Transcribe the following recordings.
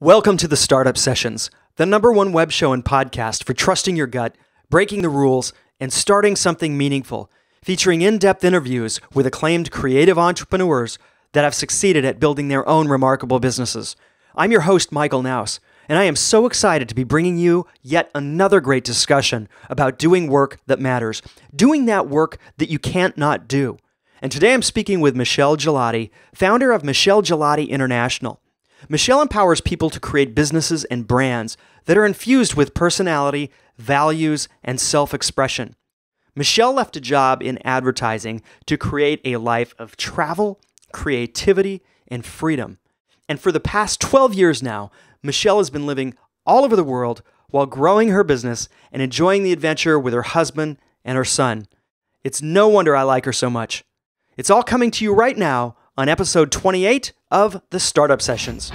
Welcome to the Startup Sessions, the #1 web show and podcast for trusting your gut, breaking the rules, and starting something meaningful, featuring in-depth interviews with acclaimed creative entrepreneurs that have succeeded at building their own remarkable businesses. I'm your host, Michael Knouse, and I am so excited to be bringing you yet another great discussion about doing work that matters, doing that work that you can't not do. And today I'm speaking with Michelle Ghilotti, founder of Michelle Ghilotti International. Michelle empowers people to create businesses and brands that are infused with personality, values, and self-expression. Michelle left a job in advertising to create a life of travel, creativity, and freedom. And for the past 12 years now, Michelle has been living all over the world while growing her business and enjoying the adventure with her husband and her son. It's no wonder I like her so much. It's all coming to you right now on episode 28 of the Startup Sessions.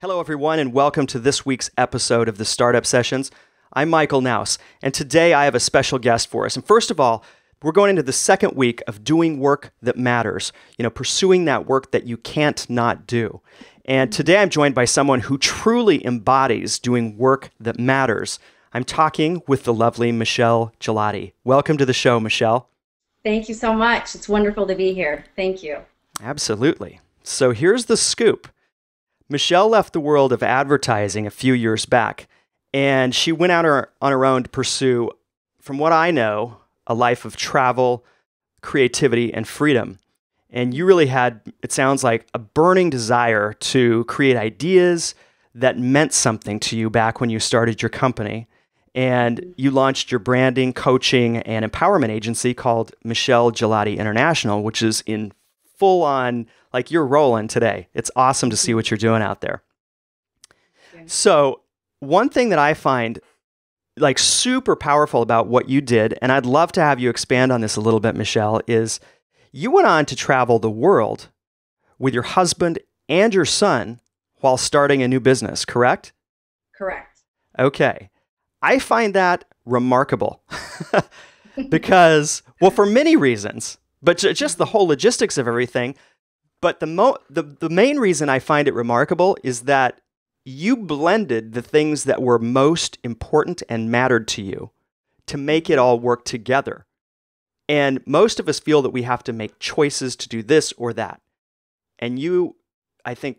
Hello, everyone, and welcome to this week's episode of the Startup Sessions. I'm Michael Knouse, and today I have a special guest for us. And first of all, we're going into the second week of doing work that matters, pursuing that work that you can't not do. And today I'm joined by someone who truly embodies doing work that matters. I'm talking with the lovely Michelle Ghilotti. Welcome to the show, Michelle. Thank you so much. It's wonderful to be here. Thank you. Absolutely. So here's the scoop. Michelle left the world of advertising a few years back, and she went out on her own to pursue, from what I know, a life of travel, creativity, and freedom. And you really had, it sounds like, a burning desire to create ideas that meant something to you back when you started your company. And you launched your branding, coaching, and empowerment agency called Michelle Ghilotti International, which is in full on, like you're rolling today. It's awesome to see what you're doing out there. Yeah. So one thing that I find like super powerful about what you did, and I'd love to have you expand on this a little bit, Michelle, is you went on to travel the world with your husband and your son while starting a new business, correct? Correct. Okay. I find that remarkable because, well, for many reasons, but just the whole logistics of everything. But the main reason I find it remarkable is that you blended the things that were most important and mattered to you to make it all work together. And most of us feel that we have to make choices to do this or that. And you, I think,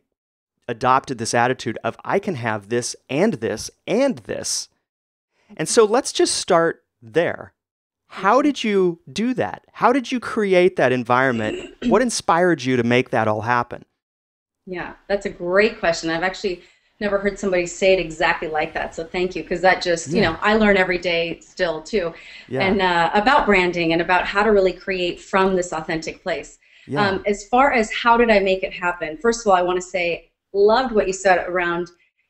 adopted this attitude of, I can have this and this and this. And so let's just start there. How did you do that? How did you create that environment? What inspired you to make that all happen? Yeah, that's a great question. I've actually never heard somebody say it exactly like that. So thank you, because that just, I learn every day still too. Yeah. And about branding and about how to really create from this authentic place. Yeah. As far as how did I make it happen, first of all, I want to say, loved what you said around,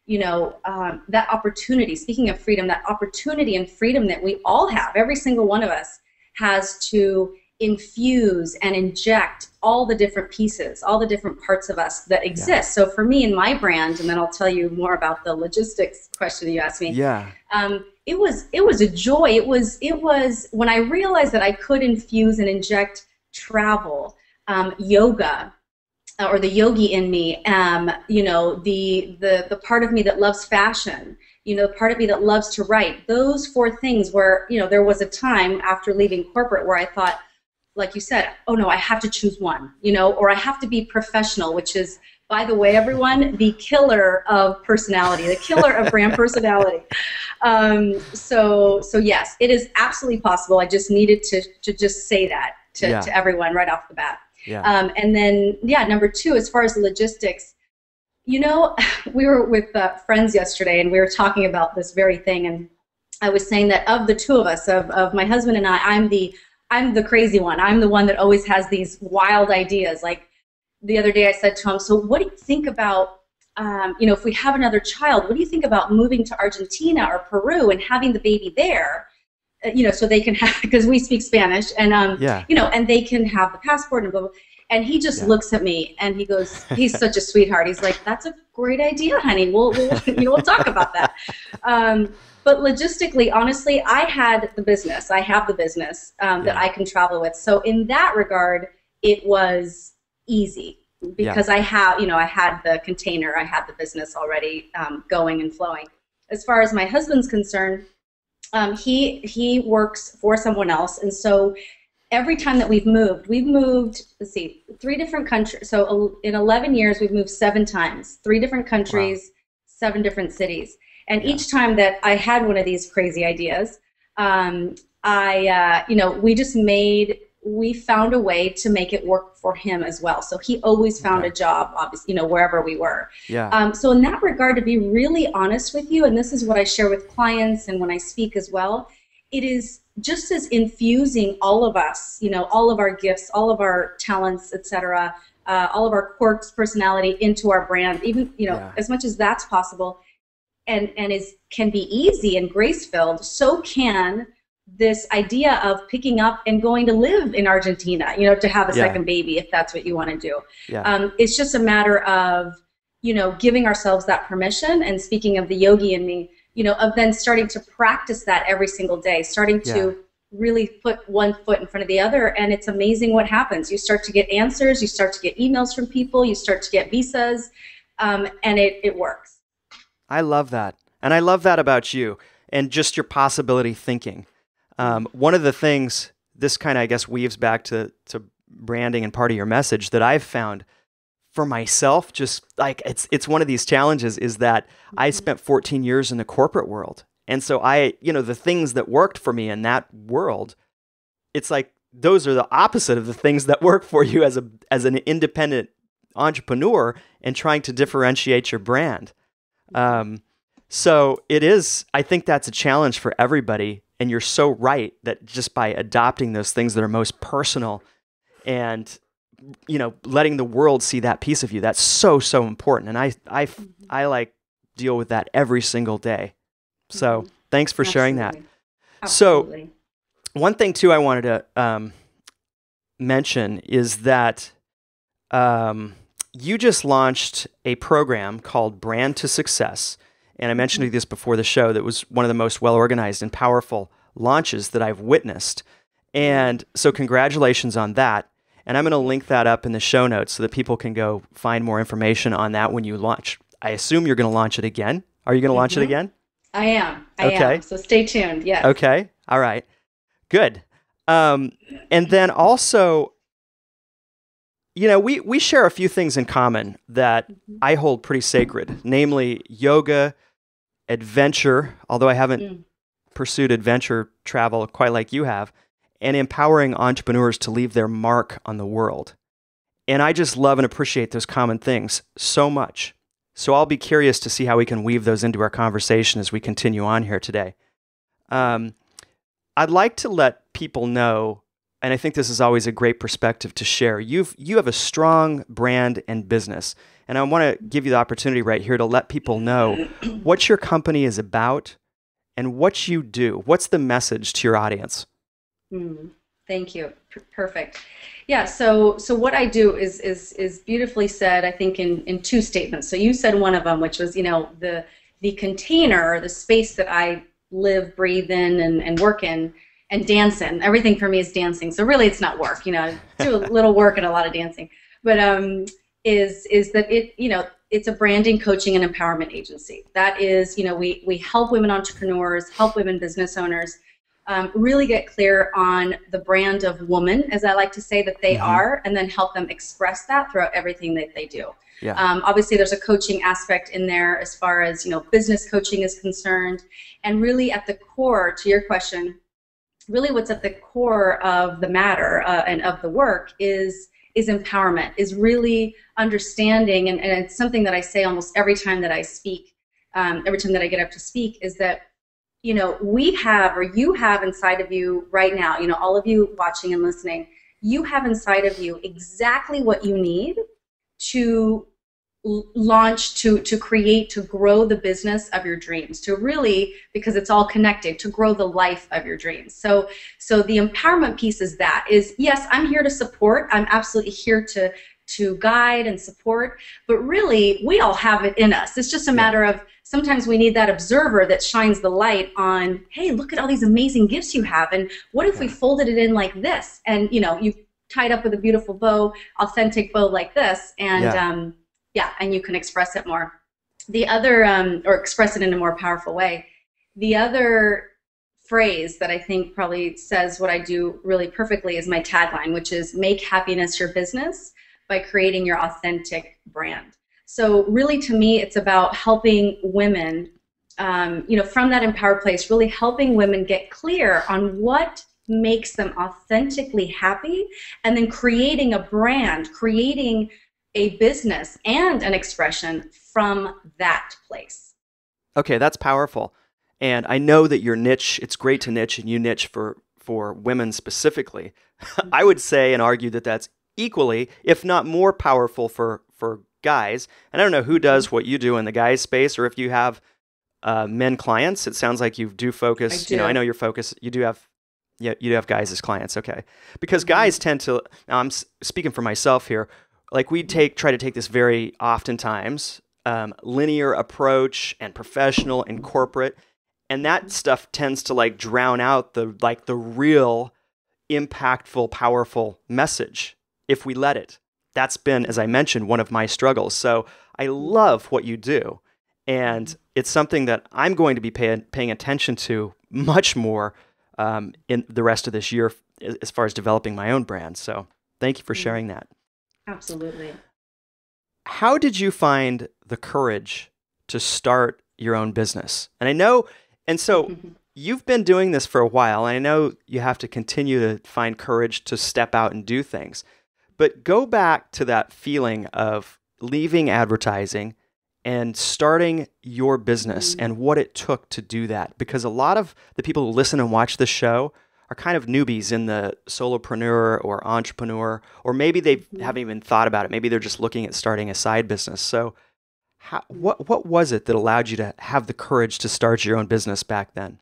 that opportunity, speaking of freedom, that opportunity and freedom that we all have, every single one of us has to infuse and inject all the different pieces, all the different parts of us that exist. Yeah. So for me and my brand, and then I'll tell you more about the logistics question you asked me. Yeah. It was a joy. It was when I realized that I could infuse and inject travel, yoga, or the yogi in me, the part of me that loves fashion, the part of me that loves to write. Those four things where, there was a time after leaving corporate where I thought, like you said, oh no, I have to choose one, or I have to be professional, which is, by the way, everyone, the killer of personality, the killer of brand personality. So yes, it is absolutely possible. I just needed to just say that to everyone right off the bat. Yeah. And then, number two, as far as the logistics, we were with friends yesterday and we were talking about this very thing. And I was saying that of the two of us, of my husband and I, I'm the crazy one. I'm the one that always has these wild ideas. Like the other day I said to him, so what do you think about, if we have another child, what do you think about moving to Argentina or Peru and having the baby there? So they can have, because we speak Spanish, and and they can have the passport and blah, blah. And he just looks at me and he goes, he's such a sweetheart. He's like, that's a great idea, honey. We'll talk about that. But logistically, honestly, I have the business that I can travel with. So in that regard, it was easy because I had the container, I had the business already going and flowing. As far as my husband's concerned, he works for someone else, and so every time that we've moved, let's see, 3 different countries. So in 11 years, we've moved 7 times, 3 different countries, 7 different cities. And each time that I had one of these crazy ideas, we found a way to make it work for him as well. So he always found a job, obviously, wherever we were. Yeah. So in that regard, to be really honest with you, and this is what I share with clients and when I speak as well, it is just as infusing all of us, all of our gifts, all of our talents, etc., all of our quirks, personality into our brand, even, as much as that's possible, and can be easy and grace-filled, so can this idea of picking up and going to live in Argentina, to have a second baby, if that's what you want to do. Yeah. It's just a matter of, giving ourselves that permission. And speaking of the yogi in me, of then starting to practice that every single day, starting to really put one foot in front of the other, and it's amazing what happens. You start to get answers, you start to get emails from people, you start to get visas, and it works. I love that. And I love that about you and just your possibility thinking. One of the things, this kind of, I guess, weaves back to branding and part of your message that I've found for myself, just like it's one of these challenges, is that I spent 14 years in the corporate world. And so the things that worked for me in that world, it's like those are the opposite of the things that work for you as an independent entrepreneur and trying to differentiate your brand. So it is, I think that's a challenge for everybody. And you're so right that just by adopting those things that are most personal and, letting the world see that piece of you, that's so, so important. And I like deal with that every single day. So thanks for sharing that. Absolutely. So one thing too I wanted to mention is that you just launched a program called Brand to Success. And I mentioned this before the show, that was one of the most well-organized and powerful launches that I've witnessed. And so congratulations on that. And I'm going to link that up in the show notes so that people can go find more information on that when you launch. I assume you're going to launch it again. Are you going to launch it again? I am. I am. So stay tuned. Yes. Okay. All right. Good. And then also, we share a few things in common that I hold pretty sacred, namely yoga, adventure, although I haven't pursued adventure travel quite like you have, and empowering entrepreneurs to leave their mark on the world. And I just love and appreciate those common things so much. So I'll be curious to see how we can weave those into our conversation as we continue on here today. I'd like to let people know, and I think this is always a great perspective to share, you have a strong brand and business. And I want to give you the opportunity right here to let people know what your company is about and what you do. What's the message to your audience? Thank you. Perfect. Yeah. So what I do is beautifully said, I think, in 2 statements. So you said one of them, which was, the container, the space that I live, breathe in, and work in, and dance in. Everything for me is dancing. So really, it's not work. I do a little work and a lot of dancing. But is that it's a branding, coaching, and empowerment agency. That is, we help women entrepreneurs, help women business owners. Really get clear on the brand of woman, as I like to say, that they are, and then help them express that throughout everything that they do. Yeah. Obviously, there's a coaching aspect in there as far as, business coaching is concerned. And really at the core, to your question, really what's at the core of the matter and of the work is empowerment, is really understanding, and it's something that I say almost every time that I speak, every time that I get up to speak, is that we have, or you have inside of you right now, all of you watching and listening, you have inside of you exactly what you need to launch, to create, to grow the business of your dreams, to really, because it's all connected, to grow the life of your dreams. So the empowerment piece is yes, I'm here to support. I'm absolutely here to guide and support, but really we all have it in us. It's just a matter of sometimes we need that observer that shines the light on, hey, look at all these amazing gifts you have, and what if we folded it in like this, and you tied up with a beautiful bow, authentic bow like this, and and you can express it more. The other, or express it in a more powerful way. The other phrase that I think probably says what I do really perfectly is my tagline, which is make happiness your business by creating your authentic brand. So really, to me, it's about helping women, from that empowered place, really helping women get clear on what makes them authentically happy, and then creating a brand, creating a business and an expression from that place. Okay, that's powerful. And I know that your niche, it's great to niche, and you niche for women specifically. I would say and argue that that's equally, if not more powerful for guys. And I don't know who does what you do in the guys space, or if you have men clients. It sounds like you do focus, I know your focus, you do have guys as clients. Okay. Because guys tend to, now I'm speaking for myself here, like we try to take this very oftentimes linear approach and professional and corporate, and that stuff tends to like drown out the real impactful, powerful message if we let it. That's been, as I mentioned, one of my struggles. So I love what you do, and it's something that I'm going to be paying attention to much more in the rest of this year as far as developing my own brand. So thank you for sharing that. Absolutely. How did you find the courage to start your own business? And I know, and so you've been doing this for a while, and I know you have to continue to find courage to step out and do things. But go back to that feeling of leaving advertising and starting your business and what it took to do that. Because a lot of the people who listen and watch this show are kind of newbies in the solopreneur or entrepreneur, or maybe they haven't even thought about it. Maybe they're just looking at starting a side business. So what was it that allowed you to have the courage to start your own business back then?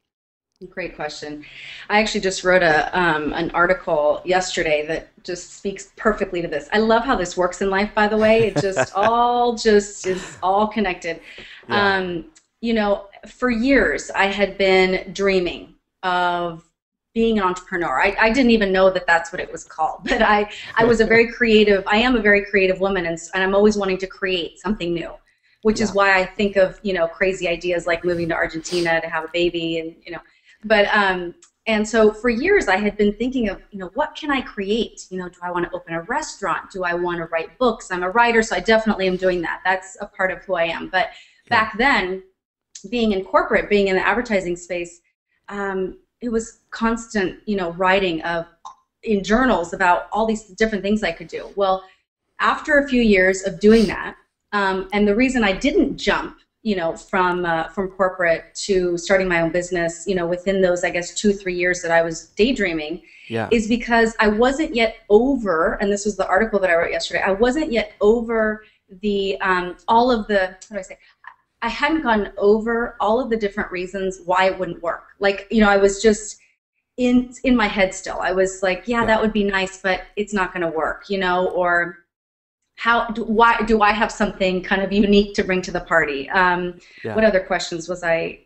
Great question. I actually just wrote an article yesterday that just speaks perfectly to this. I love how this works in life, by the way. It just is all connected. Yeah. For years I had been dreaming of being an entrepreneur. I didn't even know that that's what it was called, but I was I am a very creative woman, and I'm always wanting to create something new, which is why I think of, crazy ideas like moving to Argentina to have a baby, and, but, and so for years I had been thinking of, what can I create? Do I want to open a restaurant? Do I want to write books? I'm a writer, so I definitely am doing that. That's a part of who I am. But back then, being in corporate, being in the advertising space, it was constant, writing in journals about all these different things I could do. Well, after a few years of doing that, and the reason I didn't jump, from corporate to starting my own business, within those, I guess, 2-3 years that I was daydreaming, is because I wasn't yet over, and this was the article that I wrote yesterday, I wasn't yet over the, all of the, what do I say? I hadn't gone over all of the different reasons why it wouldn't work. Like, I was just in my head still. I was like, that would be nice, but it's not going to work, or why do I have something kind of unique to bring to the party? What other questions was I,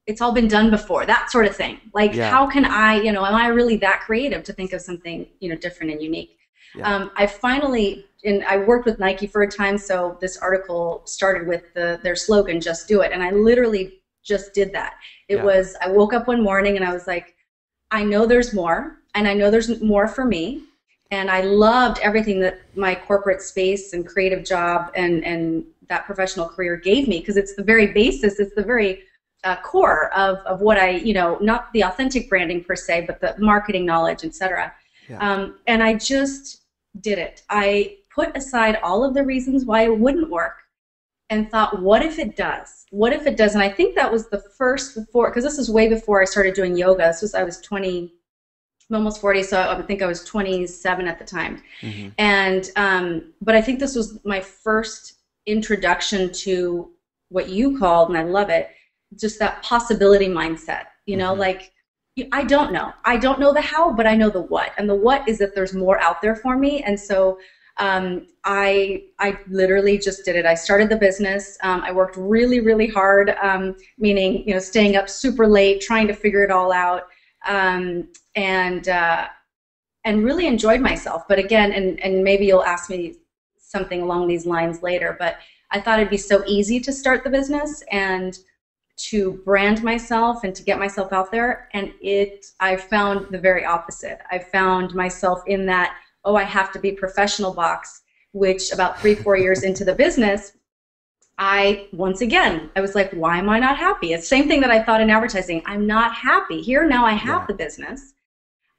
it's all been done before, that sort of thing. Like, how can I, am I really that creative to think of something, different and unique? I finally, and I worked with Nike for a time, so this article started with their slogan, "Just Do It," and I literally just did that. It was, I woke up one morning and I was like, I know there's more, and I know there's more for me, and I loved everything that my corporate space and creative job and that professional career gave me, because it's the very basis, it's the very core of what I, not the authentic branding per se, but the marketing knowledge, etc. And I just did it. I put aside all of the reasons why it wouldn't work and thought, what if it does? What if it does? And I think that was the first, because this is way before I started doing yoga. I was I'm almost 40, so I think I was 27 at the time. Mm-hmm. And but I think this was my first introduction to what you called, and I love it, just that possibility mindset. You know, Mm-hmm. like I don't know. I don't know the how, but I know the what. And the what is that there's more out there for me. And so I literally just did it. I started the business. I worked really, really hard, meaning, you know, staying up super late, trying to figure it all out, and really enjoyed myself. But again, and maybe you'll ask me something along these lines later, but I thought it'd be so easy to start the business and to brand myself and to get myself out there, and I found the very opposite. I found myself in that, oh, I have to be professional box, which about 3-4 years into the business, once again, I was like, why am I not happy? It's the same thing that I thought in advertising. I'm not happy. Here now I have the business.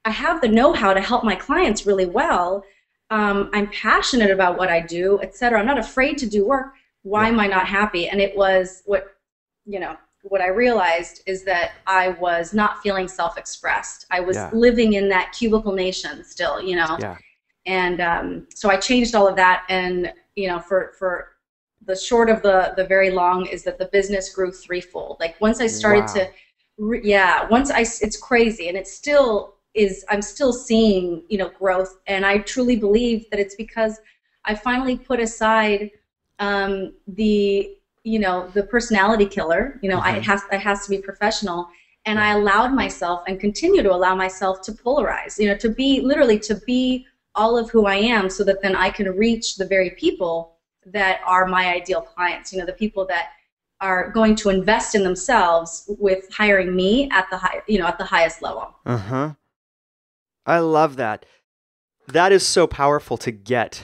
I have the know-how to help my clients really well. I'm passionate about what I do, etc. I'm not afraid to do work. Why am I not happy? And it was what I realized is that I was not feeling self-expressed. I was living in that cubicle nation still, you know. Yeah. And so I changed all of that, and you know, for the short of the very long is that the business grew threefold. Like once I started it's crazy, and it still is. I'm still seeing, you know, growth, and I truly believe that it's because I finally put aside the personality killer. You know, it has to be professional. And I allowed myself and continue to allow myself to polarize, you know, to be all of who I am, so that then I can reach the very people that are my ideal clients, you know, the people that are going to invest in themselves with hiring me at the highest level. Uh-huh. I love that. That is so powerful to get.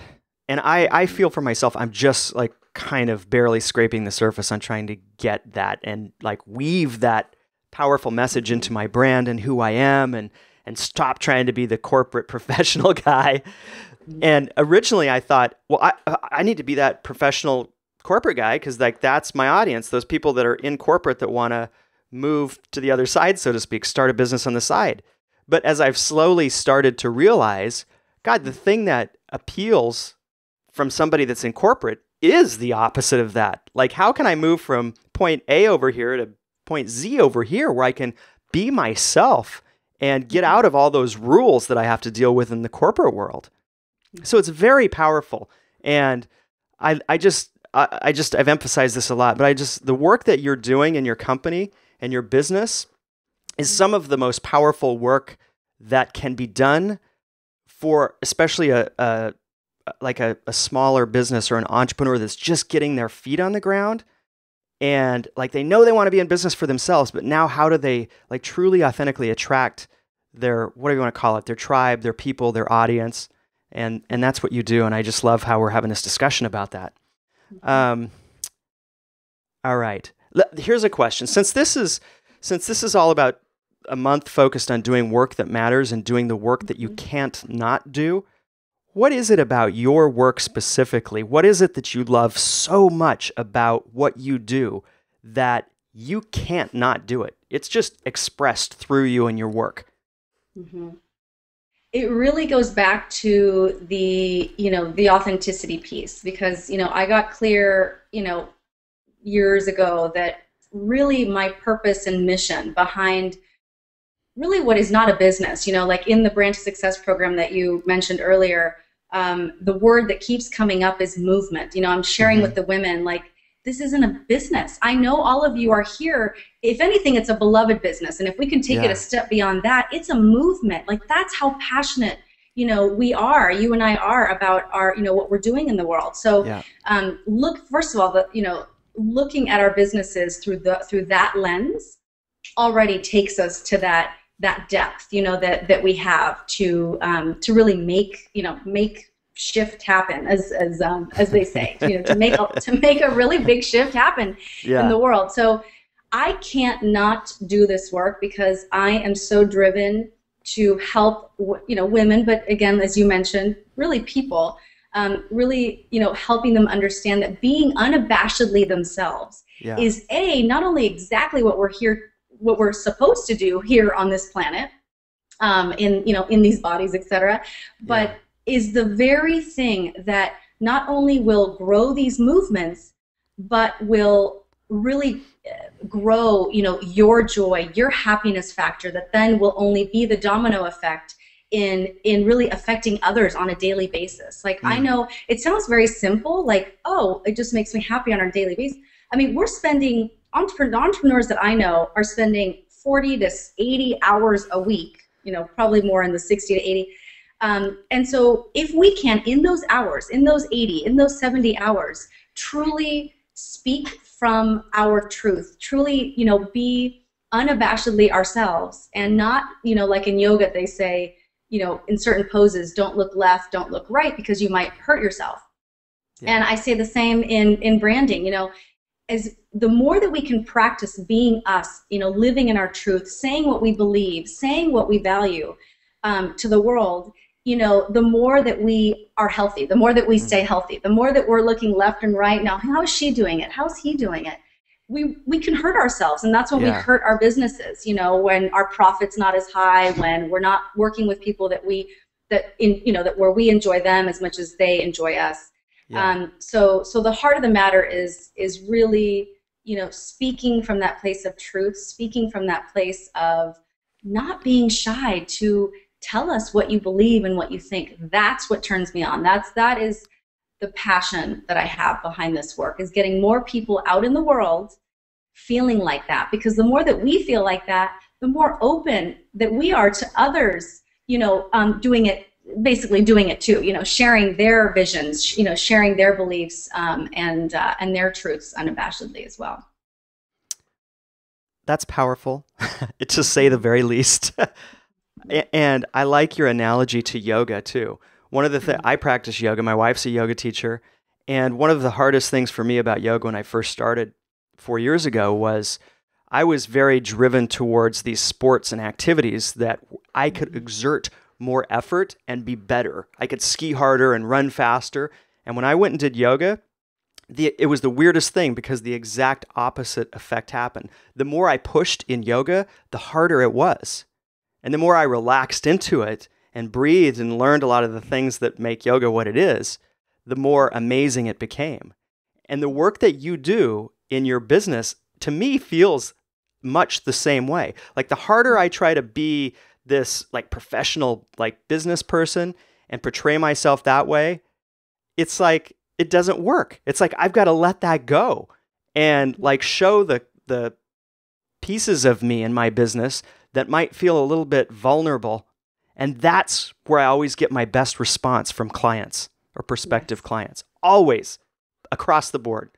And I feel for myself, I'm just like kind of barely scraping the surface on trying to get that and like weave that powerful message into my brand and who I am, and stop trying to be the corporate professional guy. And originally I thought, well, I need to be that professional corporate guy because like that's my audience, those people that are in corporate that want to move to the other side, so to speak, start a business on the side. But as I've slowly started to realize, God, the thing that appeals from somebody that's in corporate is the opposite of that. Like, how can I move from point A over here to point Z over here where I can be myself and get out of all those rules that I have to deal with in the corporate world? So it's very powerful. And I've emphasized this a lot, but the work that you're doing in your company and your business is some of the most powerful work that can be done for especially a smaller business or an entrepreneur that's just getting their feet on the ground. And like they know they want to be in business for themselves, but now how do they like truly authentically attract their, whatever you want to call it, their tribe, their people, their audience? And that's what you do. And I just love how we're having this discussion about that. All right. Here's a question. Since this is all about a month focused on doing work that matters and doing the work that you can't not do, what is it about your work specifically? What is it that you love so much about what you do that you can't not do it? It's just expressed through you and your work. Mm-hmm. It really goes back to the authenticity piece, because, you know, I got clear, you know, years ago that really my purpose and mission behind really what is not a business, you know, like in the Brand to Success program that you mentioned earlier, the word that keeps coming up is movement. You know, I'm sharing with the women, like, this isn't a business. I know all of you are here. If anything, it's a beloved business. And if we can take it a step beyond that, it's a movement. Like, that's how passionate, you know, you and I are about our, you know, what we're doing in the world. So first of all, looking at our businesses through that lens already takes us to that depth, you know, that we have to really make shift happen, as they say, you know, to make a really big shift happen in the world. So I can't not do this work because I am so driven to help, you know, women, but again, as you mentioned, really people, really, you know, helping them understand that being unabashedly themselves is not only exactly what we're supposed to do here on this planet, in these bodies, etc. But is the very thing that not only will grow these movements, but will really grow, your joy, your happiness factor, that then will only be the domino effect in really affecting others on a daily basis. Like, I know it sounds very simple, like, oh, it just makes me happy on a daily basis. I mean, we're spending, entrepreneurs that I know are spending 40 to 80 hours a week, probably more in the 60 to 80. And so if we can, in those hours, in those 80, in those 70 hours, truly speak from our truth, truly, be unabashedly ourselves, and not, like in yoga they say, in certain poses, don't look left, don't look right, because you might hurt yourself. Yeah. And I say the same in branding, as the more that we can practice being us, living in our truth, saying what we believe, saying what we value to the world, the more that we are healthy, the more that we stay healthy, the more that we're looking left and right. Now, how is she doing it? How's he doing it? We can hurt ourselves, and that's when we hurt our businesses, when our profit's not as high, when we're not working with people that where we enjoy them as much as they enjoy us. Yeah. So the heart of the matter is really, speaking from that place of truth, speaking from that place of not being shy to tell us what you believe and what you think. That's what turns me on. That is the passion that I have behind this work, is getting more people out in the world feeling like that. Because the more that we feel like that, the more open that we are to others, doing it too, sharing their visions, sharing their beliefs, and their truths unabashedly as well. That's powerful, to say the very least. And I like your analogy to yoga too. One of the things, I practice yoga, my wife's a yoga teacher, and one of the hardest things for me about yoga when I first started 4 years ago was I was very driven towards these sports and activities that I could exert more effort and be better. I could ski harder and run faster. And when I went and did yoga, it was the weirdest thing, because the exact opposite effect happened. The more I pushed in yoga, the harder it was. And the more I relaxed into it and breathed and learned a lot of the things that make yoga what it is, the more amazing it became. And the work that you do in your business, to me, feels much the same way. Like, the harder I try to be this like professional like business person and portray myself that way, it's like it doesn't work. It's like I've got to let that go and like show the pieces of me in my business that might feel a little bit vulnerable. And that's where I always get my best response from clients or prospective clients, always, across the board.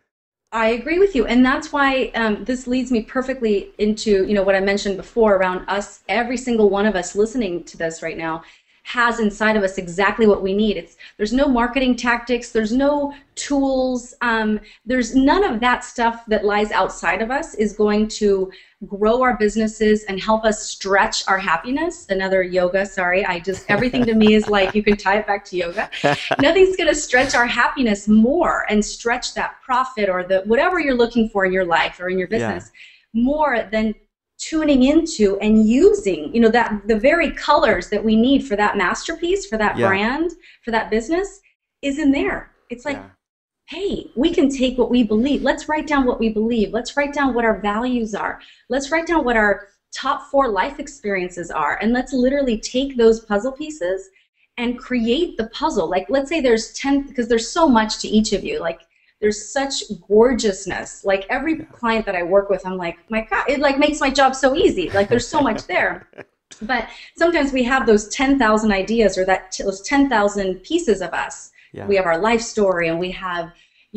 I agree with you, and that's why this leads me perfectly into what I mentioned before around us. Every single one of us listening to this right now has inside of us exactly what we need. There's no marketing tactics, there's no tools, there's none of that stuff that lies outside of us is going to grow our businesses and help us stretch our happiness. Another yoga, sorry, everything to me is like, you can tie it back to yoga. Nothing's going to stretch our happiness more and stretch that profit or whatever you're looking for in your life or in your business more than tuning into and using, the very colors that we need for that masterpiece, for that brand, for that business is in there. It's like, hey, we can take what we believe. Let's write down what we believe. Let's write down what our values are. Let's write down what our top 4 life experiences are. And let's literally take those puzzle pieces and create the puzzle. Like, let's say there's 10, because there's so much to each of you. Like, there's such gorgeousness. Like, every client that I work with, I'm like, my God, it like makes my job so easy. Like, there's so much there. But sometimes we have those 10,000 ideas or those 10,000 pieces of us. Yeah. We have our life story, and we have,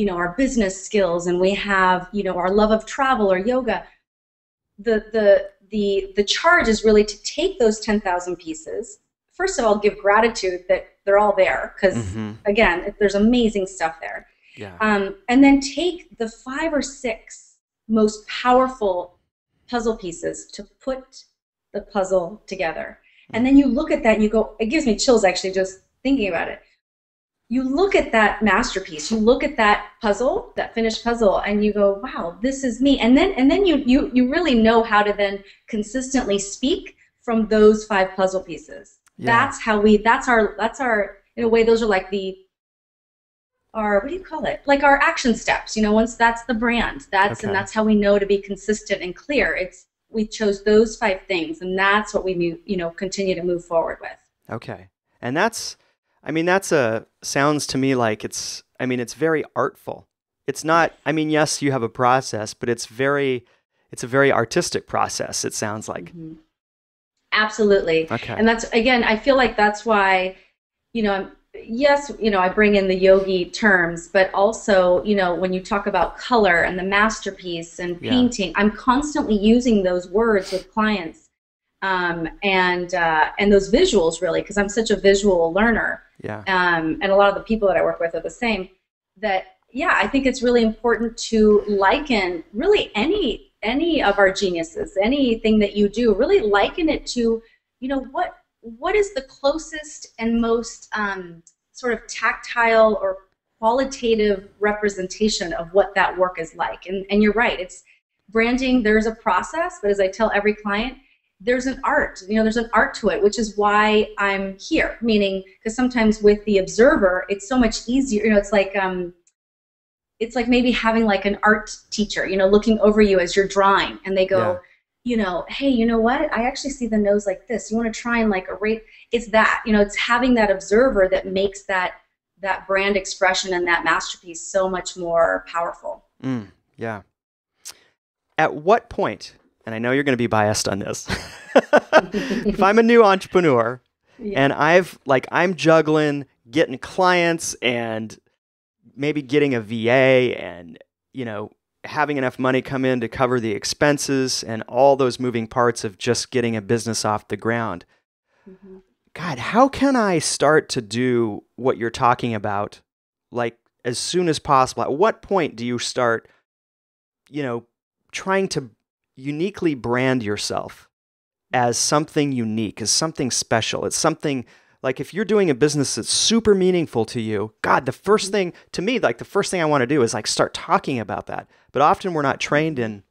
our business skills, and we have, our love of travel or yoga. The charge is really to take those 10,000 pieces. First of all, give gratitude that they're all there, because again, there's amazing stuff there. Yeah. And then take the 5 or 6 most powerful puzzle pieces to put the puzzle together. And then you look at that and you go, it gives me chills actually just thinking about it. You look at that masterpiece, you look at that puzzle, that finished puzzle, and you go, wow, this is me. And then you really know how to then consistently speak from those 5 puzzle pieces. Yeah. That's our, in a way, those are like our, what do you call it? Like our action steps, once that's the brand, and that's how we know to be consistent and clear. We chose those 5 things, and that's what we, continue to move forward with. Okay. And sounds to me like it's very artful. It's not, yes, you have a process, but it's a very artistic process, it sounds like. Mm-hmm. Absolutely. Okay. And that's, again, I feel like that's why, yes, I bring in the yogi terms, but also, when you talk about color and the masterpiece and painting, I'm constantly using those words with clients, and those visuals, really, because I'm such a visual learner. Yeah. And a lot of the people that I work with are the same. I think it's really important to liken really any of our geniuses, anything that you do, really liken it to, what is the closest and most sort of tactile or qualitative representation of what that work is like. And you're right, it's branding, there's a process, but as I tell every client, there's an art, there's an art to it, which is why I'm here, meaning, because sometimes with the observer, it's so much easier, it's like maybe having like an art teacher, looking over you as you're drawing, and they go, hey, you know what? I actually see the nose like this. You want to try and like erase? It's that, it's having that observer that makes that brand expression and that masterpiece so much more powerful. Yeah. At what point, and I know you're going to be biased on this, if I'm a new entrepreneur and I'm juggling getting clients and maybe getting a VA and, having enough money come in to cover the expenses and all those moving parts of just getting a business off the ground. Mm-hmm. God, how can I start to do what you're talking about, like, as soon as possible? At what point do you start, trying to uniquely brand yourself as something unique, as something special? It's something like, if you're doing a business that's super meaningful to you, God, the first thing to me, like the first thing I want to do is like start talking about that. But often we're not trained in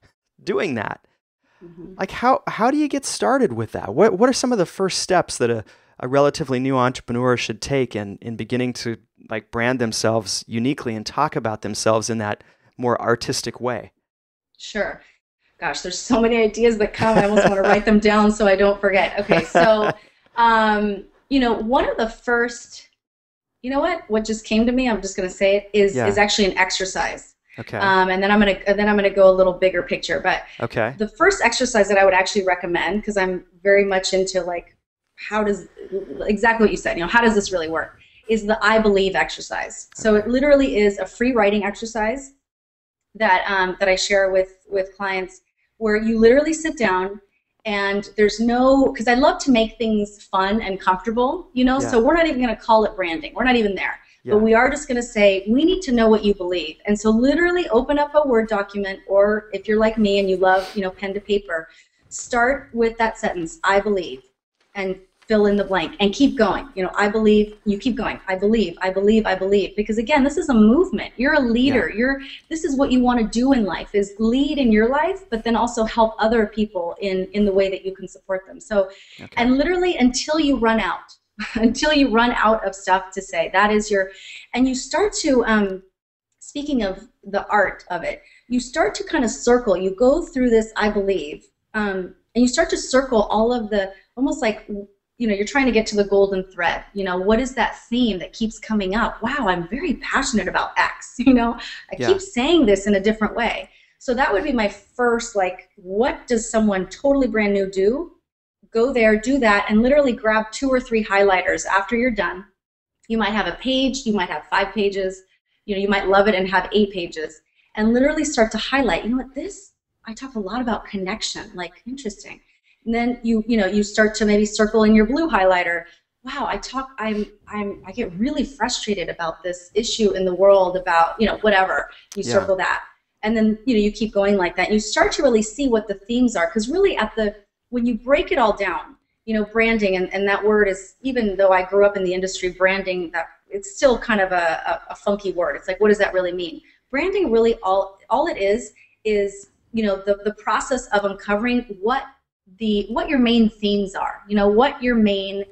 doing that. Mm-hmm. Like how do you get started with that? What are some of the first steps that a relatively new entrepreneur should take in beginning to like brand themselves uniquely and talk about themselves in that more artistic way? Sure. Gosh, there's so many ideas that come. I almost want to write them down so I don't forget. Okay, so one of the first, what just came to me, I'm just going to say it, is actually an exercise. Okay. And then I'm gonna go a little bigger picture. But okay. The first exercise that I would actually recommend, because I'm very much into like, exactly what you said, how does this really work, is the I believe exercise. Okay. So it literally is a free writing exercise that I share with clients, where you literally sit down. And there's because I love to make things fun and comfortable, so we're not even going to call it branding. We're not even there. Yeah. But we are just going to say, we need to know what you believe. And so literally open up a Word document, or if you're like me and you love, pen to paper, start with that sentence, I believe, and fill in the blank, and keep going. I believe, you keep going. I believe, I believe, I believe. Because again, this is a movement. You're a leader. Yeah. This is what you want to do in life, is lead in your life, but then also help other people in the way that you can support them. So, and literally until you run out, of stuff to say, that is and you start to, speaking of the art of it, you start to kind of circle, you go through this, I believe, and you start to circle all of the, almost like, you're trying to get to the golden thread. What is that theme that keeps coming up? Wow, I'm very passionate about X. I keep saying this in a different way. So that would be my first, like, what does someone totally brand new do? Go there, do that, and literally grab 2 or 3 highlighters after you're done. You might have a page, you might have 5 pages, you might love it and have 8 pages, and literally start to highlight, I talk a lot about connection, like, interesting. And then you start to maybe circle in your blue highlighter. Wow, I get really frustrated about this issue in the world about, whatever. You circle that. And then, you keep going like that. And you start to really see what the themes are, because really when you break it all down, branding, and that word is, even though I grew up in the industry, branding, that it's still kind of a funky word. It's like, what does that really mean? Branding really, all it is, the process of uncovering what what your main themes are, what your main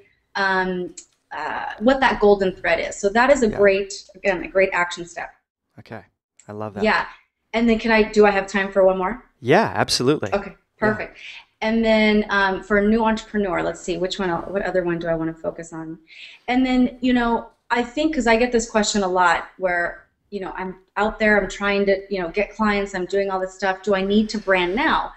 what that golden thread is. So that is a great action step. Okay. I love that. Yeah. And then do I have time for one more? Yeah, absolutely. Okay, perfect. Yeah. And then for a new entrepreneur, let's see, what other one do I want to focus on? And then, I think, because I get this question a lot where, I'm out there, I'm trying to, get clients, I'm doing all this stuff. Do I need to brand now?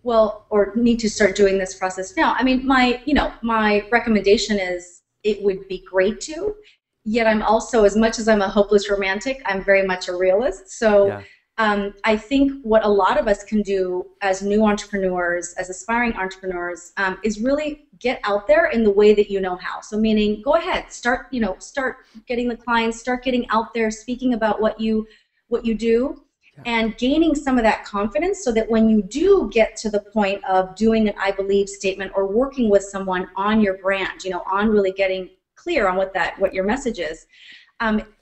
Well, or need to start doing this process now? I mean, my recommendation is it would be great to, yet I'm also, as much as I'm a hopeless romantic, I'm very much a realist. So I think what a lot of us can do as new entrepreneurs, as aspiring entrepreneurs, is really get out there in the way that you know how. So meaning, go ahead, start getting the clients, start getting out there, speaking about what you do, and gaining some of that confidence, so that when you do get to the point of doing an I believe statement or working with someone on your brand, on really getting clear on what your message is,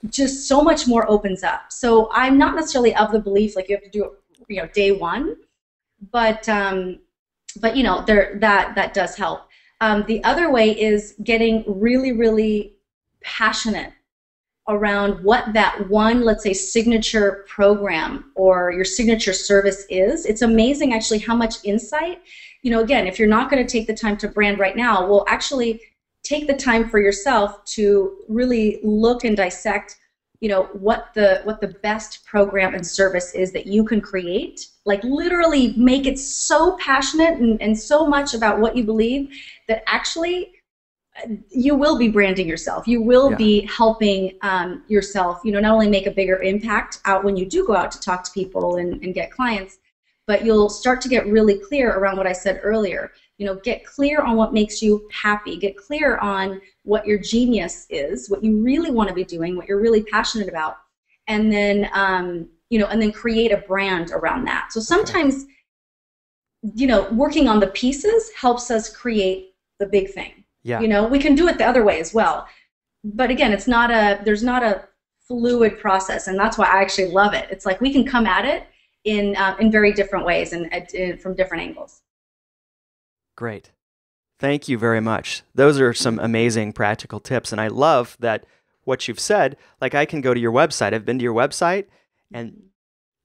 just so much more opens up. So I'm not necessarily of the belief like you have to do it, day one, but that does help. The other way is getting really, really passionate around what that one, let's say, signature program or your signature service is. It's amazing actually how much insight, again, if you're not going to take the time to brand right now, well, actually take the time for yourself to really look and dissect, what the best program and service is that you can create. Like literally make it so passionate and so much about what you believe that actually you will be branding yourself. You will be helping yourself, not only make a bigger impact out when you do go out to talk to people and get clients, but you'll start to get really clear around what I said earlier. Get clear on what makes you happy. Get clear on what your genius is, what you really want to be doing, what you're really passionate about, and then and then create a brand around that. So sometimes, working on the pieces helps us create the big thing. Yeah. We can do it the other way as well, but again, there's not a fluid process, and that's why I actually love it. It's like we can come at it in very different ways and from different angles. Great. Thank you very much. Those are some amazing practical tips. And I love that what you've said, like I can go to your website. I've been to your website and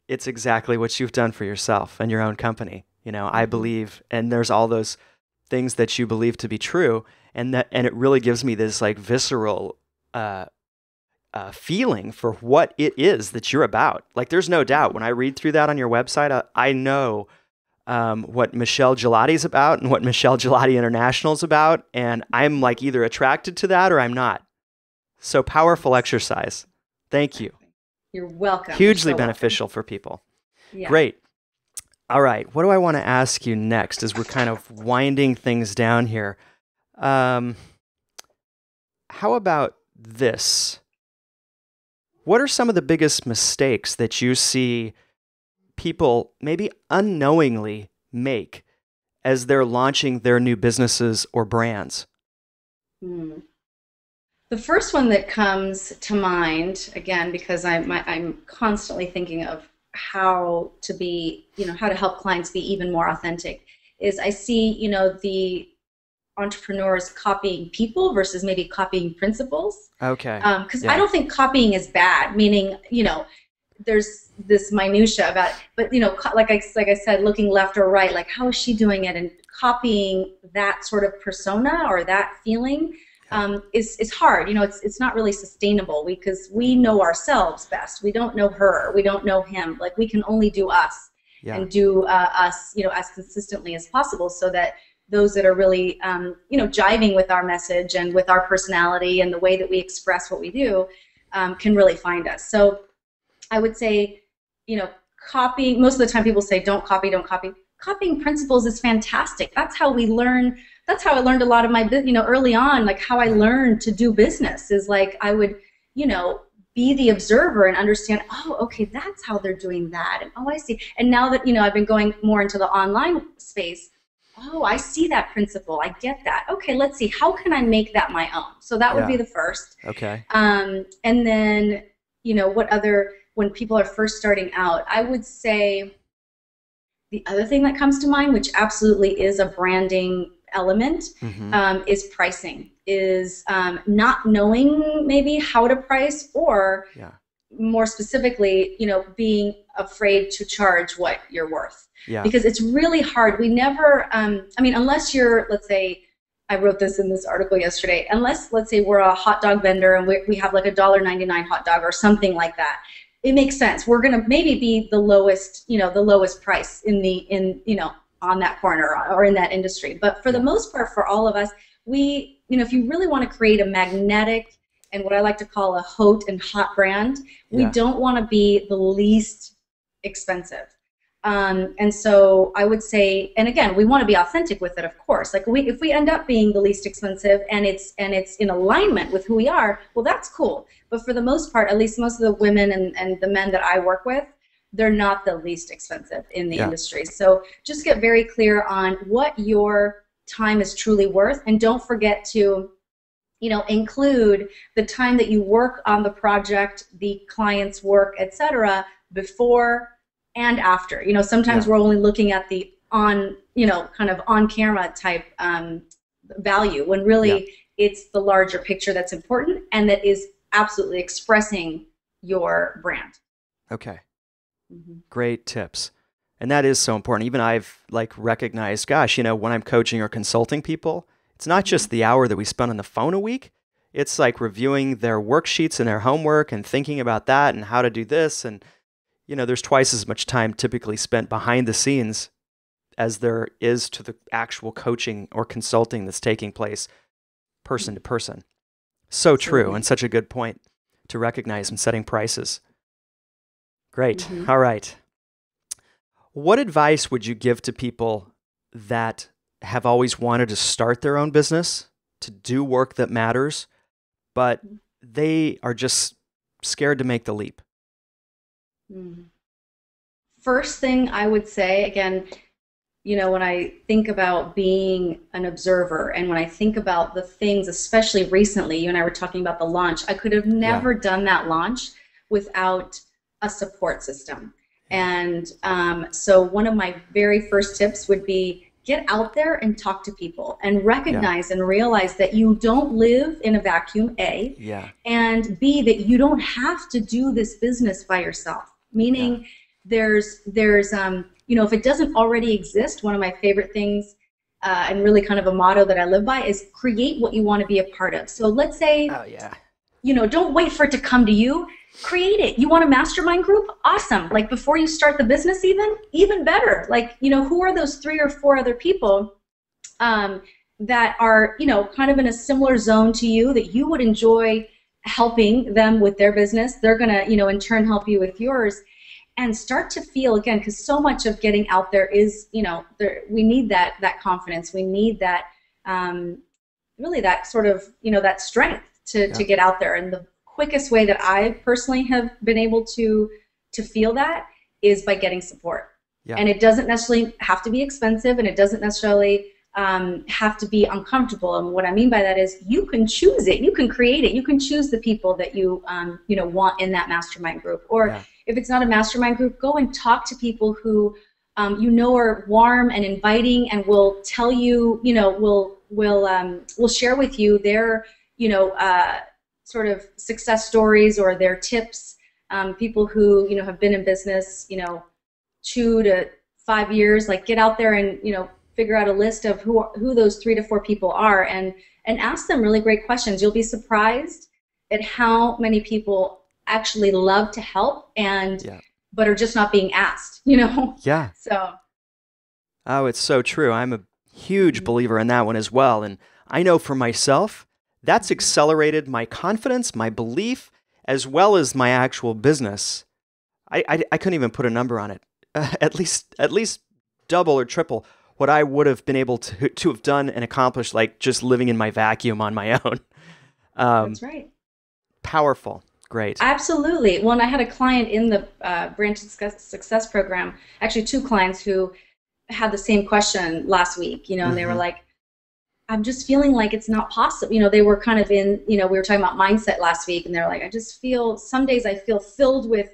it's exactly what you've done for yourself and your own company. I believe, and there's all those things that you believe to be true. And it really gives me this like visceral feeling for what it is that you're about. Like there's no doubt when I read through that on your website, I know what Michelle Ghilotti is about and what Michelle Ghilotti International is about, and I'm like either attracted to that or I'm not. So powerful exercise. Thank you. You're welcome. Hugely beneficial for people. Yeah. Great. All right. What do I want to ask you next as we're kind of winding things down here? How about this? What are some of the biggest mistakes that you see people maybe unknowingly make as they're launching their new businesses or brands? The first one that comes to mind, again, because I'm constantly thinking of how to be, how to help clients be even more authentic, is I see, the entrepreneurs copying people versus maybe copying principles. Okay. Because I don't think copying is bad, meaning, there's this minutia about, but like I said, looking left or right, like how is she doing it, and copying that sort of persona or that feeling is hard. It's not really sustainable because we know ourselves best. We don't know her. We don't know him. Like we can only do us and do us, as consistently as possible, so that those that are really, jiving with our message and with our personality and the way that we express what we do, can really find us. So I would say, copying, most of the time people say, don't copy, don't copy. Copying principles is fantastic. That's how we learn. That's how I learned a lot of my, early on, like how I learned to do business is like I would, be the observer and understand, oh, okay, that's how they're doing that. And oh, I see. And now that, I've been going more into the online space, oh, I see that principle. I get that. Okay, let's see. How can I make that my own? So that would be the first. Okay. And then, what other, when people are first starting out, I would say, the other thing that comes to mind, which absolutely is a branding element, is pricing, is not knowing maybe how to price, or more specifically, being afraid to charge what you're worth. Because it's really hard. We never, I mean, unless you're, let's say, I wrote this in this article yesterday, unless, let's say, we're a hot dog vendor and we have like a $1.99 hot dog or something like that, it makes sense. We're going to maybe be the lowest, the lowest price on that corner or in that industry. But for the most part, for all of us, we, if you really want to create a magnetic and what I like to call a hot and hot brand, we don't want to be the least expensive. And so I would say, and again, we want to be authentic with it, of course. Like if we end up being the least expensive and it's in alignment with who we are, well, that's cool. But for the most part, at least most of the women and the men that I work with, they're not the least expensive in the industry. So just get very clear on what your time is truly worth, and don't forget to, include the time that you work on the project, the client's work, etc., before and after. Sometimes we're only looking at the kind of on camera type value, when really it's the larger picture that's important and that is absolutely expressing your brand. Okay. Great tips. And that is so important. Even I've recognized, gosh, when I'm coaching or consulting people, it's not just the hour that we spend on the phone a week. It's like reviewing their worksheets and their homework and thinking about that and how to do this. And, there's twice as much time typically spent behind the scenes as there is to the actual coaching or consulting that's taking place person to person. So true, and such a good point to recognize when setting prices. Great. All right. What advice would you give to people that have always wanted to start their own business, to do work that matters, but they are just scared to make the leap? First thing I would say, again, when I think about being an observer and when I think about the things, especially recently, you and I were talking about the launch, I could have never done that launch without a support system. And so one of my very first tips would be get out there and talk to people and recognize and realize that you don't live in a vacuum, A, and B, that you don't have to do this business by yourself. Meaning there's if it doesn't already exist, one of my favorite things and really kind of a motto that I live by is create what you want to be a part of. So let's say, don't wait for it to come to you. Create it. You want a mastermind group? Awesome. Like before you start the business even better. Like, who are those 3 or 4 other people that are, kind of in a similar zone to you that you would enjoy helping them with their business? They're going to, in turn help you with yours. And start to feel, again, because so much of getting out there is, we need that confidence. We need that, really that sort of, that strength to get out there. And the quickest way that I personally have been able to feel that is by getting support. And it doesn't necessarily have to be expensive, and it doesn't necessarily have to be uncomfortable. And what I mean by that is you can choose it, you can create it, you can choose the people that you want in that mastermind group. Or if it's not a mastermind group, go and talk to people who are warm and inviting and will tell you, will share with you their sort of success stories or their tips. People who have been in business 2 to 5 years, like get out there and figure out a list of who those 3 to 4 people are and ask them really great questions. You'll be surprised at how many people actually love to help but are just not being asked, So. Oh, it's so true. I'm a huge believer in that one as well. And I know for myself, that's accelerated my confidence, my belief, as well as my actual business. I couldn't even put a number on it. At least double or triple what I would have been able to have done and accomplished, like just living in my vacuum on my own. That's right. Powerful. Great. Absolutely. Well, and I had a client in the Branch Success Program, actually 2 clients who had the same question last week, and they were like, I'm just feeling like it's not possible. They were kind of in, we were talking about mindset last week, and they're like, I just feel, some days I feel filled with,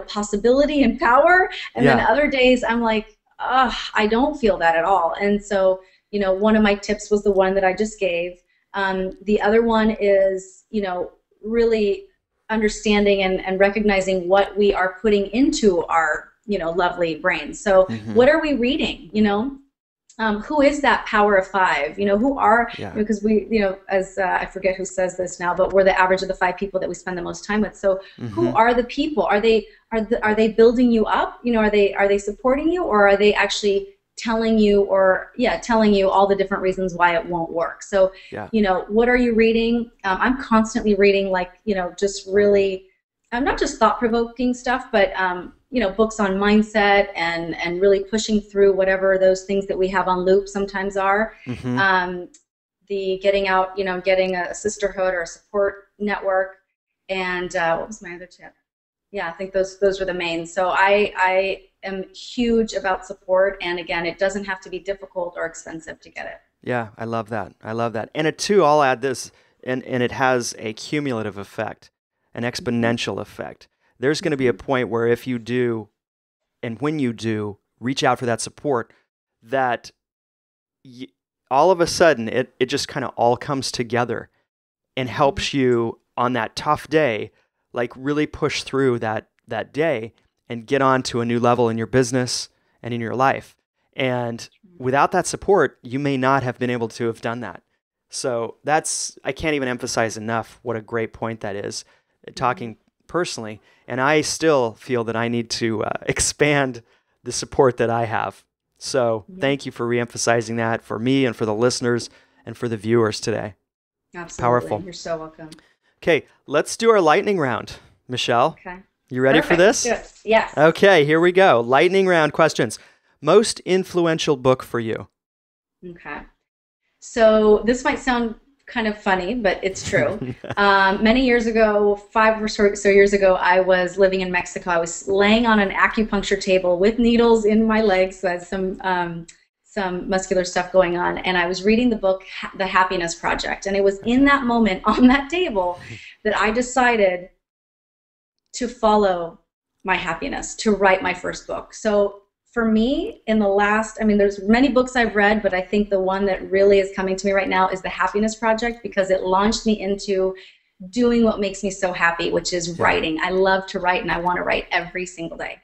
possibility and power, and then other days I'm like, I don't feel that at all. And so, one of my tips was the one that I just gave. The other one is, really understanding and recognizing what we are putting into our, lovely brains. So what are we reading, who is that power of five? Who are, because we, as I forget who says this now, but we're the average of the 5 people that we spend the most time with. So who are the people? Are they building you up? Are they supporting you, or are they actually telling you all the different reasons why it won't work? So, what are you reading? I'm constantly reading, just really, not just thought-provoking stuff, but books on mindset and really pushing through whatever those things that we have on loop sometimes are. The getting out, getting a sisterhood or a support network. And what was my other tip? Yeah, I think those were the main. So I am huge about support, and again, it doesn't have to be difficult or expensive to get it. Yeah, I love that. I love that. And I'll add this, and it has a cumulative effect, an exponential effect. There's going to be a point where if you do, and when you do, reach out for that support, that all of a sudden it just kind of all comes together and helps you on that tough day, like really push through that day and get on to a new level in your business and in your life. And without that support, you may not have been able to have done that. So I can't even emphasize enough what a great point that is, talking personally. And I still feel that I need to expand the support that I have. So thank you for reemphasizing that for me and for the listeners and for the viewers today. Absolutely. Powerful. You're so welcome. Okay, let's do our lightning round. Michelle, okay. You ready for this? Good. Yes. Okay, here we go. Lightning round questions. Most influential book for you? Okay. So this might sound kind of funny, but it's true. Many years ago, 5 or so years ago, I was living in Mexico. I was laying on an acupuncture table with needles in my legs, so I had some muscular stuff going on, and I was reading the book, The Happiness Project, and it was in that moment on that table that I decided to follow my happiness, to write my first book. So for me, in the last, there's many books I've read, but I think the one that really is coming to me right now is The Happiness Project, because it launched me into doing what makes me so happy, which is writing. I love to write, and I want to write every single day.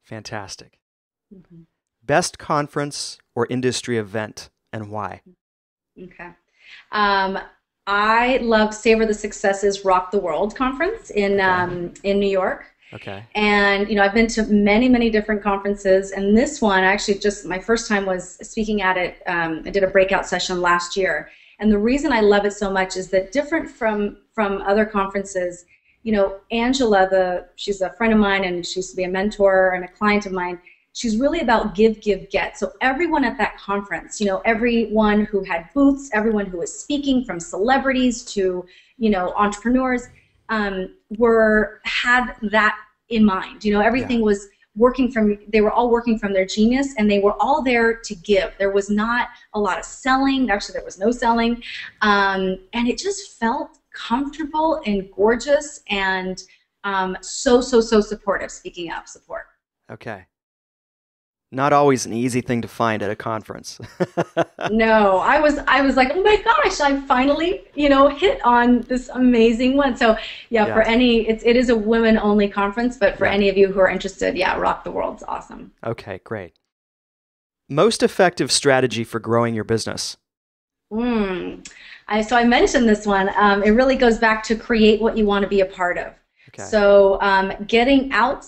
Fantastic. Best conference or industry event, and why? Okay. I love Savor the Successes Rock the World conference in New York. Okay. And, I've been to many, many different conferences, and this one, actually, just my first time was speaking at it. I did a breakout session last year. And the reason I love it so much is that different from other conferences, Angela, she's a friend of mine, and she used to be a mentor and a client of mine. She's really about give, give, get. So everyone at that conference, everyone who had booths, everyone who was speaking, from celebrities to, entrepreneurs, had that in mind. Everything was they were all working from their genius, and they were all there to give. There was not a lot of selling. Actually, there was no selling. And it just felt comfortable and gorgeous, and so supportive. Speaking of support. Okay. Not always an easy thing to find at a conference. No, I was like, oh my gosh, I finally, hit on this amazing one. So for it is a women-only conference, but for any of you who are interested, Rock the World's awesome. Okay, great. Most effective strategy for growing your business? So I mentioned this one. It really goes back to create what you want to be a part of. Okay. So getting out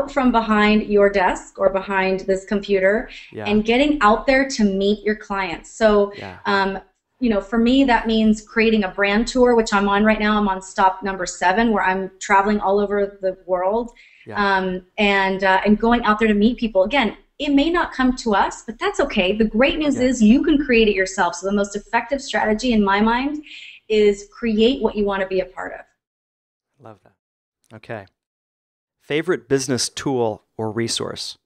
from behind your desk or behind this computer and getting out there to meet your clients. So, for me, that means creating a brand tour, which I'm on right now. I'm on stop number 7, where I'm traveling all over the world and going out there to meet people. Again, it may not come to us, but that's okay. The great news is you can create it yourself. So the most effective strategy in my mind is create what you want to be a part of. Love that. Okay. Favorite business tool or resource?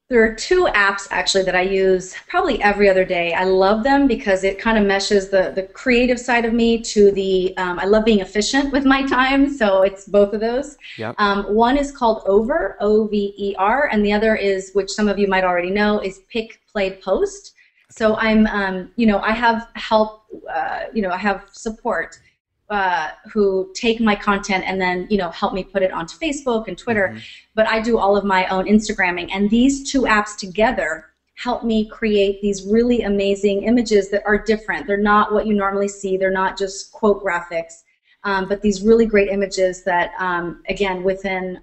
There are two apps actually that I use probably every other day. I love them because it kind of meshes the creative side of me to the, I love being efficient with my time, so it's both of those. Yep. One is called Over, Over, and the other is, which some of you might already know, is Pick, Play, Post. So I'm, you know, I have help, you know, I have support who take my content and then, you know, help me put it onto Facebook and Twitter. But I do all of my own Instagramming. And these two apps together help me create these really amazing images that are different. They're not what you normally see. They're not just quote graphics, but these really great images that, again, within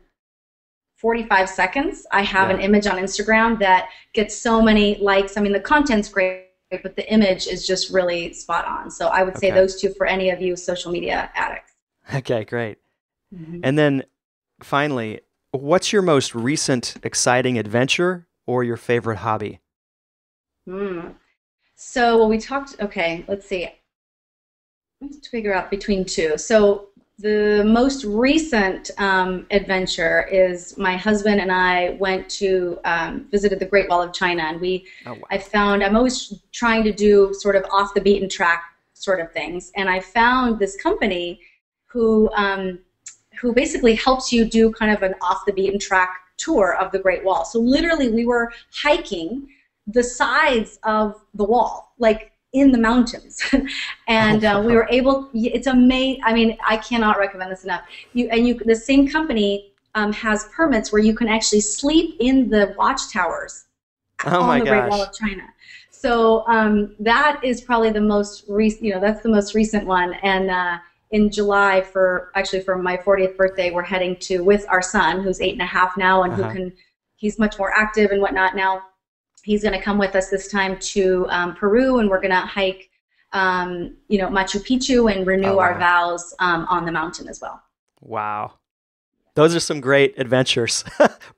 45 seconds, I have an image on Instagram that gets so many likes. I mean, the content's great, but the image is just really spot on. So I would say those two for any of you social media addicts. Okay, great. And then finally, what's your most recent exciting adventure or your favorite hobby? So well, we talked, okay, let's see. Let's figure out between two. So the most recent adventure is my husband and I went to, visited the Great Wall of China, and I found, I'm always trying to do sort of off the beaten track sort of things, and I found this company who basically helps you do kind of an off the beaten track tour of the Great Wall. So literally we were hiking the sides of the wall, like in the mountains, and we were able. It's amazing. I mean, I cannot recommend this enough. The same company has permits where you can actually sleep in the watchtowers on the Great Wall of China. So that is probably the most recent. You know, that's the most recent one. And in July, for my 40th birthday, we're heading to with our son, who's 8.5 now, and he's much more active and whatnot now. He's going to come with us this time to Peru, and we're going to hike, you know, Machu Picchu and renew our vows on the mountain as well. Wow. Those are some great adventures,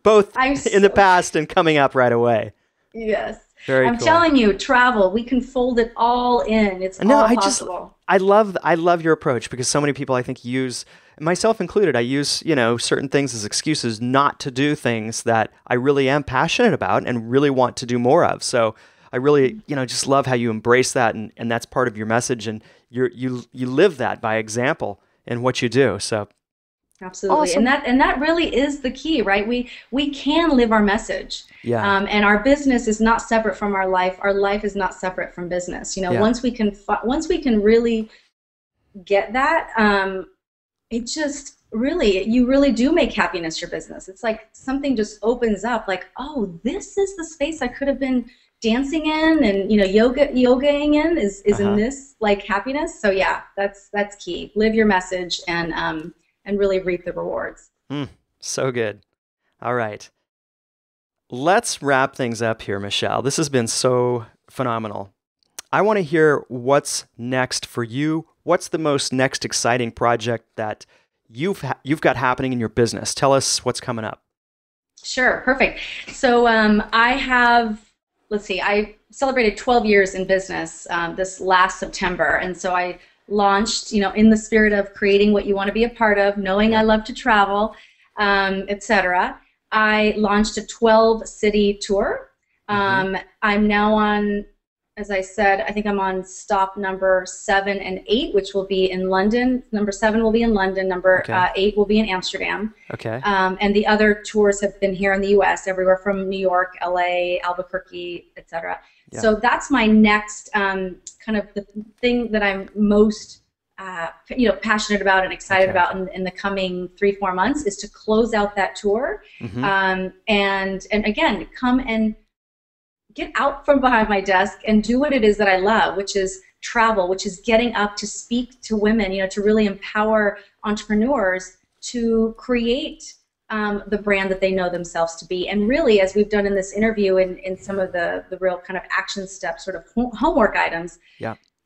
both in the past and coming up right away. Yes. Very I'm cool. telling you, travel, we can fold it all in. It's all possible. I love your approach, because so many people, I think, use, myself included, I use, you know, certain things as excuses not to do things that I really am passionate about and really want to do more of. So I really, you know, just love how you embrace that, and that's part of your message, and you live that by example in what you do. So absolutely. Awesome. And that really is the key, right? We can live our message. Yeah. And our business is not separate from our life. Our life is not separate from business. You know, once we can really get that, it just really, you really do make happiness your business. It's like something just opens up, like, oh, this is the space I could have been dancing in, and, you know, yogaing in is in this, like, happiness. So yeah, that's key. Live your message and really reap the rewards. So good. All right. Let's wrap things up here, Michelle. This has been so phenomenal. I want to hear what's next for you. What's the most next exciting project that you've got happening in your business? Tell us what's coming up. Sure, perfect. So I celebrated 12 years in business this last September, and so I launched, you know, in the spirit of creating what you want to be a part of, knowing I love to travel, etc. I launched a 12-city tour. I'm now on, as I said, I think I'm on stop number 7 and 8, which will be in London. Number 7 will be in London. Number 8 will be in Amsterdam. Okay. And the other tours have been here in the U.S., everywhere from New York, L.A., Albuquerque, etc. Yeah. So that's my next kind of the thing that I'm most you know, passionate about and excited about in the coming 3-4 months is to close out that tour, and again, come and get out from behind my desk and do what it is that I love, which is travel, which is getting up to speak to women, you know, to really empower entrepreneurs to create the brand that they know themselves to be. And really, as we've done in this interview, in some of the real kind of action steps, sort of homework items,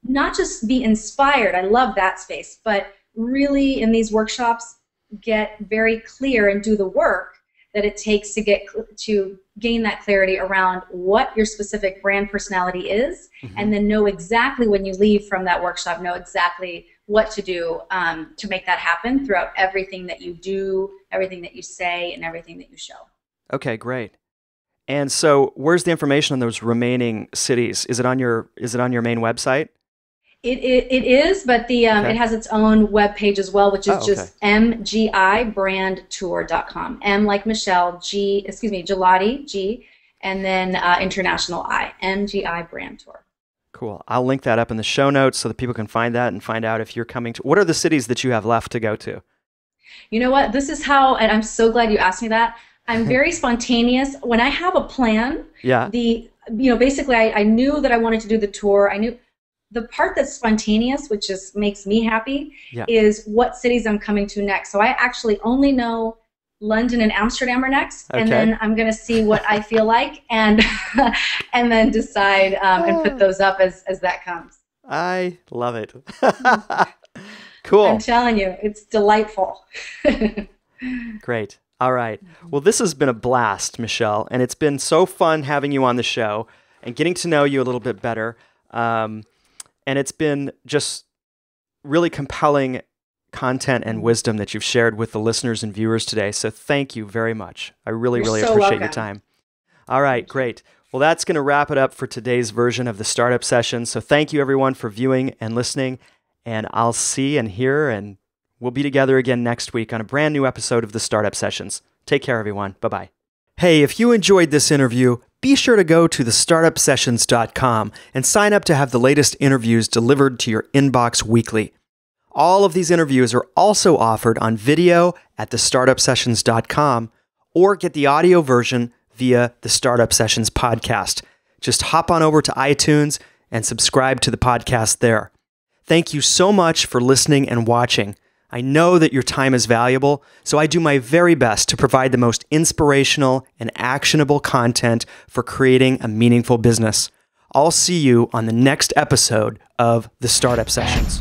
not just be inspired, I love that space, but really in these workshops get very clear and do the work that it takes to gain that clarity around what your specific brand personality is, and then know exactly when you leave from that workshop, know exactly what to do to make that happen throughout everything that you do, everything that you say, and everything that you show. Okay, great. And so where's the information on those remaining cities? Is it on your main website? It is, but it has its own web page as well, which is just mgibrandtour.com. M like Michelle, Ghilotti, G, and then international I, MGI Brand Tour. Cool. I'll link that up in the show notes so that people can find that and find out if you're coming to. What are the cities that you have left to go to? You know what? This is how, and I'm so glad you asked me that. I'm very spontaneous. When I have a plan, basically I knew that I wanted to do the tour. I knew the part that's spontaneous, which just makes me happy, is what cities I'm coming to next. So I actually only know London and Amsterdam are next, and then I'm going to see what I feel like, and and then decide and put those up as that comes. I love it. Cool. I'm telling you, it's delightful. Great. All right. Well, this has been a blast, Michelle, and it's been so fun having you on the show and getting to know you a little bit better. And it's been just really compelling content and wisdom that you've shared with the listeners and viewers today. So thank you very much. I really appreciate your time. All right, great. Well, that's going to wrap it up for today's version of the Startup Session. So thank you, everyone, for viewing and listening. And I'll see and hear, and we'll be together again next week on a brand new episode of the Startup Sessions. Take care, everyone. Bye-bye. Hey, if you enjoyed this interview, be sure to go to thestartupsessions.com and sign up to have the latest interviews delivered to your inbox weekly. All of these interviews are also offered on video at thestartupsessions.com, or get the audio version via the Startup Sessions podcast. Just hop on over to iTunes and subscribe to the podcast there. Thank you so much for listening and watching. I know that your time is valuable, so I do my very best to provide the most inspirational and actionable content for creating a meaningful business. I'll see you on the next episode of the Startup Sessions.